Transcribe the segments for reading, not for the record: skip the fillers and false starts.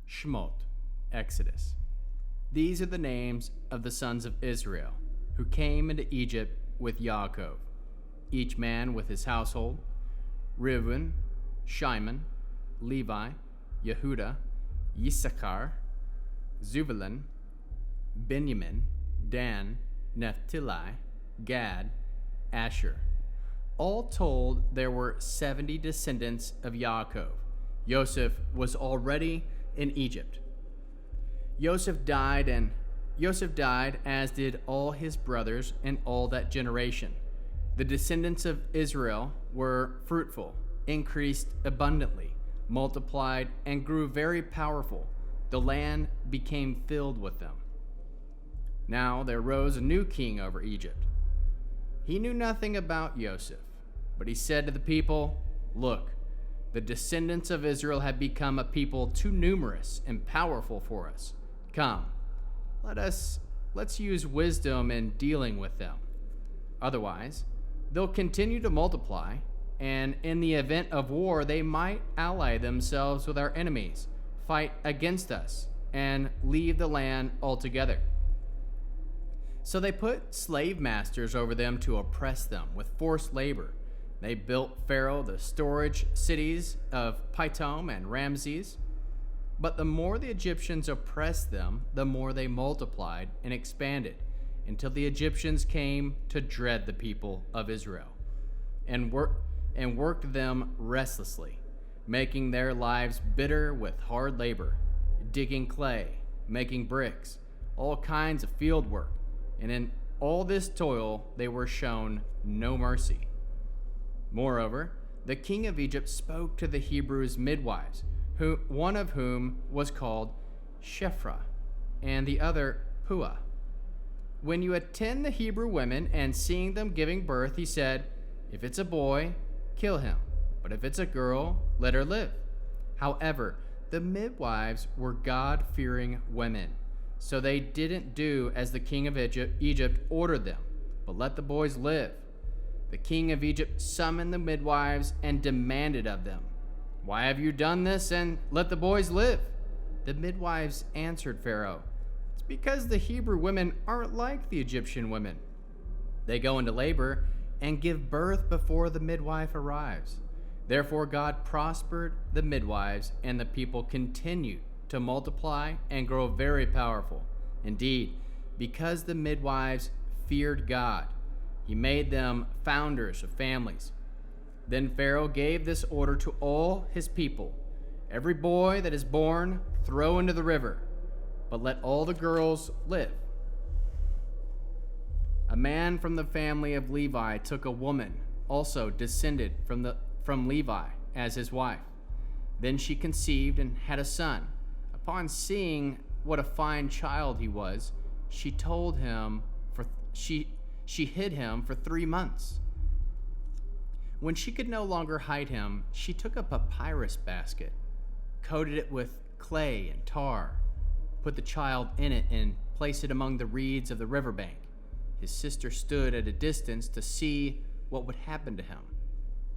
Shemot, Exodus. These are the names of the sons of Israel who came into Egypt with Yaakov, each man with his household: Reuben, Shimon, Levi, Yehuda, Yissachar, Zebulun, Benjamin, Dan, Naphtali, Gad, Asher. All told, there were 70 descendants of Yaakov. Joseph was already in Egypt. Joseph died, as did all his brothers and all that generation. The descendants of Israel were fruitful, increased abundantly, multiplied, and grew very powerful. The land became filled with them. Now there rose a new king over Egypt. He knew nothing about Joseph, but he said to the people, "Look, the descendants of Israel have become a people too numerous and powerful for us. Come, let's use wisdom in dealing with them. Otherwise, they'll continue to multiply, and in the event of war, they might ally themselves with our enemies, fight against us, and leave the land altogether." So they put slave masters over them to oppress them with forced labor. They built Pharaoh the storage cities of Pithom and Ramses. But the more the Egyptians oppressed them, the more they multiplied and expanded, until the Egyptians came to dread the people of Israel and worked them restlessly, making their lives bitter with hard labor, digging clay, making bricks, all kinds of field work. And in all this toil they were shown no mercy. Moreover, the king of Egypt spoke to the Hebrews' midwives, one of whom was called Shiphrah, and the other Puah. "When you attend the Hebrew women and seeing them giving birth," he said, "if it's a boy, kill him, but if it's a girl, let her live." However, the midwives were God-fearing women, so they didn't do as the king of Egypt ordered them, but let the boys live. The king of Egypt summoned the midwives and demanded of them, "Why have you done this and let the boys live?" The midwives answered Pharaoh, "It's because the Hebrew women aren't like the Egyptian women. They go into labor and give birth before the midwife arrives." Therefore God prospered the midwives, and the people continued to multiply and grow very powerful. Indeed, because the midwives feared God, he made them founders of families. Then Pharaoh gave this order to all his people: "Every boy that is born, throw into the river, but let all the girls live." A man from the family of Levi took a woman, also descended from Levi, as his wife. Then she conceived and had a son. Upon seeing what a fine child he was, she hid him for 3 months. When she could no longer hide him, she took a papyrus basket, coated it with clay and tar, put the child in it, and placed it among the reeds of the riverbank. His sister stood at a distance to see what would happen to him.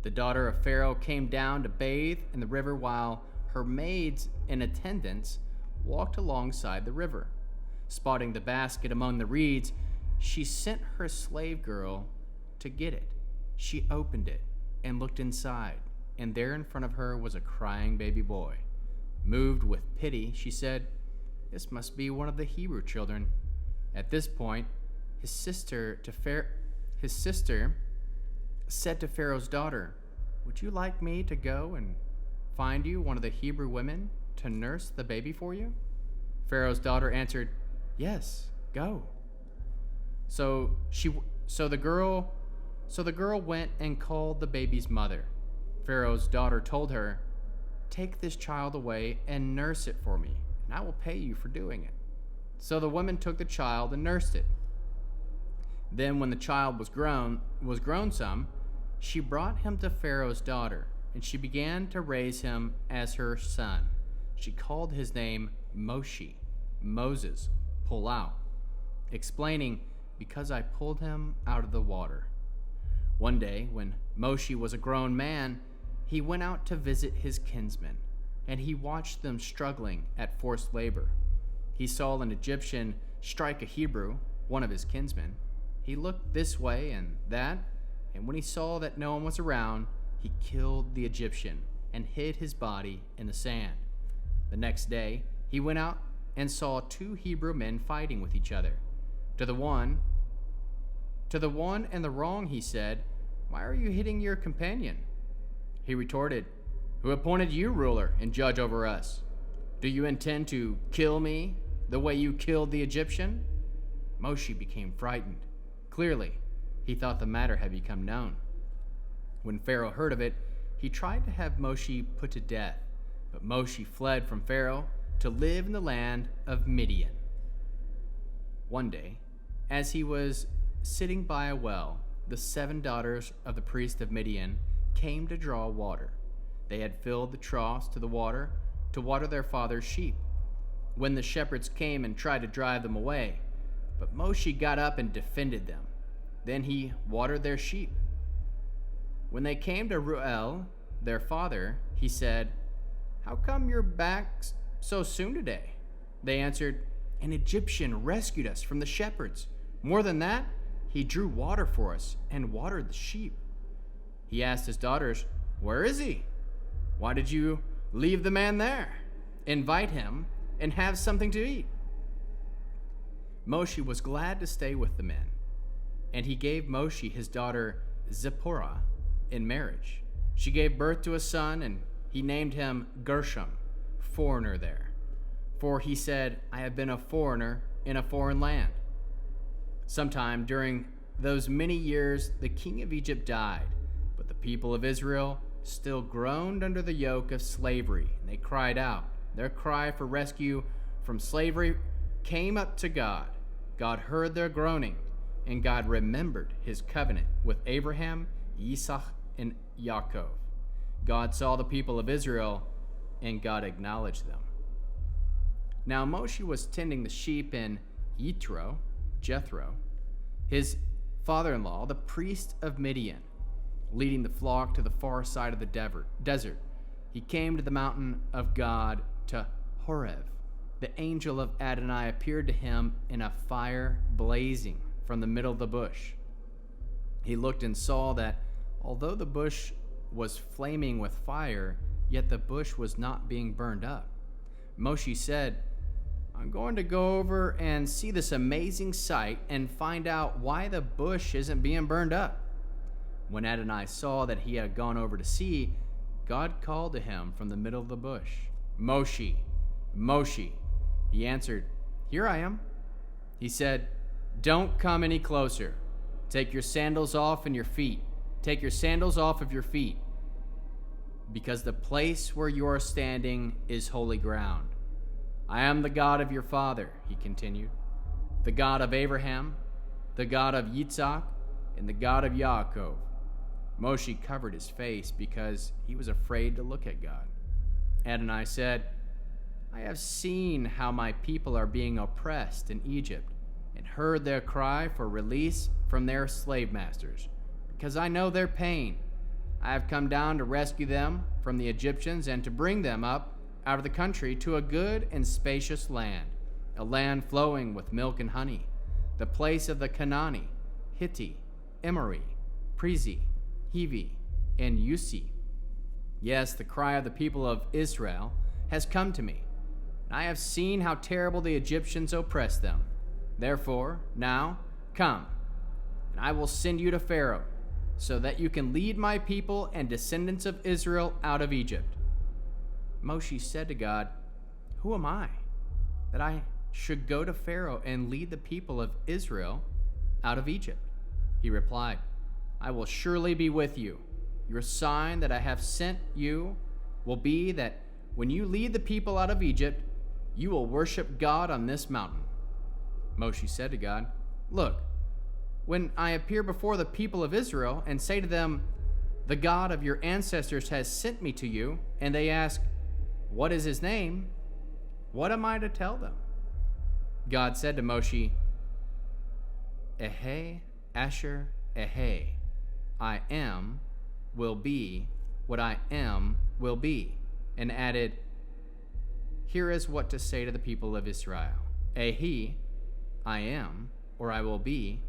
The daughter of Pharaoh came down to bathe in the river, while her maids in attendance walked alongside the river. Spotting the basket among the reeds, she sent her slave girl to get it. She opened it and looked inside, and there in front of her was a crying baby boy. Moved with pity, she said, "This must be one of the Hebrew children." At this point, his sister said to Pharaoh's daughter, "Would you like me to go and find you one of the Hebrew women to nurse the baby for you?" Pharaoh's daughter answered, "Yes, go." So the girl went and called the baby's mother. Pharaoh's daughter told her, "Take this child away and nurse it for me, and I will pay you for doing it." So the woman took the child and nursed it. Then when the child was grown some, she brought him to Pharaoh's daughter, and she began to raise him as her son. She called his name Moses, pull out, explaining, "Because I pulled him out of the water." One day, when Moshe was a grown man, he went out to visit his kinsmen. and he watched them struggling at forced labor. He saw an Egyptian strike a Hebrew, one of his kinsmen. He looked this way and that, and when he saw that no one was around, he killed the Egyptian and hid his body in the sand. The next day, he went out and saw 2 Hebrew men fighting with each other. To the one in the wrong, he said, "Why are you hitting your companion?" He retorted, "Who appointed you ruler and judge over us? Do you intend to kill me the way you killed the Egyptian?" Moshe became frightened. Clearly, he thought the matter had become known. When Pharaoh heard of it, he tried to have Moshe put to death, but Moshe fled from Pharaoh to live in the land of Midian. One day, as he was sitting by a well, the 7 daughters of the priest of Midian came to draw water. They had filled the troughs to water their father's sheep. When the shepherds came and tried to drive them away, but Moshe got up and defended them. Then he watered their sheep. When they came to Reuel, their father, he said, "How come you're back so soon today?" They answered, "An Egyptian rescued us from the shepherds. More than that, he drew water for us and watered the sheep." He asked his daughters, "Where is he? Why did you leave the man there? Invite him and have something to eat." Moshe was glad to stay with the men, and he gave Moshe his daughter Zipporah in marriage. She gave birth to a son, and he named him Gershom, foreigner there. For he said, "I have been a foreigner in a foreign land." Sometime during those many years, the king of Egypt died, but the people of Israel still groaned under the yoke of slavery, and they cried out. Their cry for rescue from slavery came up to God. God heard their groaning, and God remembered his covenant with Abraham, Isaac, and Jacob. God saw the people of Israel, and God acknowledged them. Now Moshe was tending the sheep in Jethro, his father-in-law, the priest of Midian, leading the flock to the far side of the desert. He came to the mountain of God, to Horeb. The angel of Adonai appeared to him in a fire blazing from the middle of the bush. He looked and saw that although the bush was flaming with fire, yet the bush was not being burned up. Moshe said, "I'm going to go over and see this amazing sight and find out why the bush isn't being burned up." When Adonai saw that he had gone over to see, God called to him from the middle of the bush, "Moshe, Moshe." He answered, "Here I am." He said, "Don't come any closer. Take your sandals off and your feet. Take your sandals off of your feet, because the place where you are standing is holy ground. I am the God of your father," he continued, "the God of Abraham, the God of Yitzhak, and the God of Yaakov." Moshe covered his face because he was afraid to look at God. Adonai said, "I have seen how my people are being oppressed in Egypt, and heard their cry for release from their slave masters. Because I know their pain, I have come down to rescue them from the Egyptians and to bring them up out of the country to a good and spacious land, a land flowing with milk and honey, the place of the Canaanite, Hittite, Emori, Perizi, Hivi, and Usi. Yes, the cry of the people of Israel has come to me, and I have seen how terrible the Egyptians oppress them. Therefore, now, come, and I will send you to Pharaoh, so that you can lead my people and descendants of Israel out of Egypt." Moshe said to God, "Who am I, that I should go to Pharaoh and lead the people of Israel out of Egypt?" He replied, "I will surely be with you. Your sign that I have sent you will be that when you lead the people out of Egypt, you will worship God on this mountain." Moshe said to God, "Look, when I appear before the people of Israel and say to them, 'The God of your ancestors has sent me to you,' and they ask, 'What is his name?' what am I to tell them?" God said to Moshe, "Ehe Asher Ehe, I am, will be what I am will be," and added, Here is what to say to the people of Israel. He, I am, or I will be,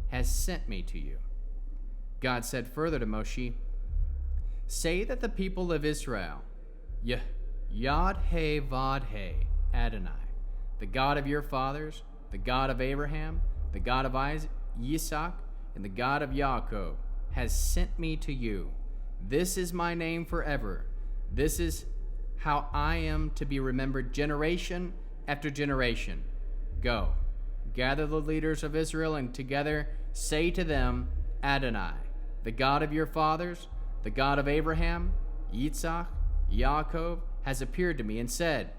has sent me to you. God said further to Moshe, say that the people of Israel, Yod-Heh-Vod-Heh, Adonai, the God of your fathers, the God of Abraham, the God of Isaac, and the God of Yaakov, has sent me to you. This is my name forever. This is how I am to be remembered generation after generation. Go, gather the leaders of Israel, and together say to them, Adonai, the God of your fathers, the God of Abraham, Yitzhak, Yaakov, has appeared to me and said,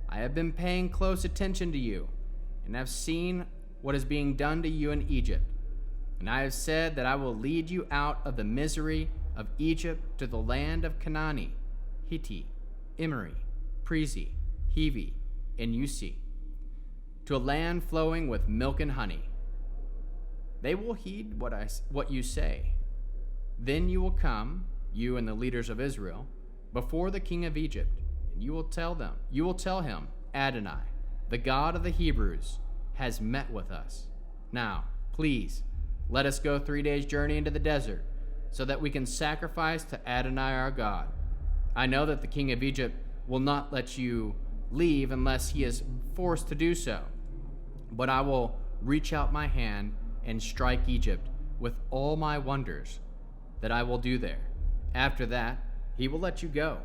I have been paying close attention to you, and have seen what is being done to you in Egypt. And I have said that I will lead you out of the misery of Egypt to the land of Canaan, Hittite, Emori, Perizi, Hivi, and Usi, to a land flowing with milk and honey. They will heed what you say. Then you will come, you and the leaders of Israel, before the king of Egypt, and you will tell him, Adonai, the God of the Hebrews, has met with us. Now, please, let us go 3 days' journey into the desert, so that we can sacrifice to Adonai our God. I know that the king of Egypt will not let you leave unless he is forced to do so. But I will reach out my hand and strike Egypt with all my wonders that I will do there. After that, he will let you go.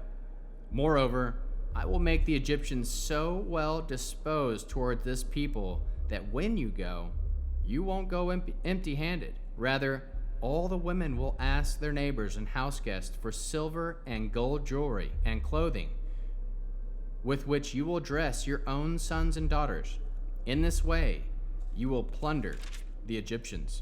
Moreover, I will make the Egyptians so well disposed toward this people that when you go, you won't go empty-handed. Rather, all the women will ask their neighbors and house guests for silver and gold jewelry and clothing, with which you will dress your own sons and daughters. In this way, you will plunder the Egyptians.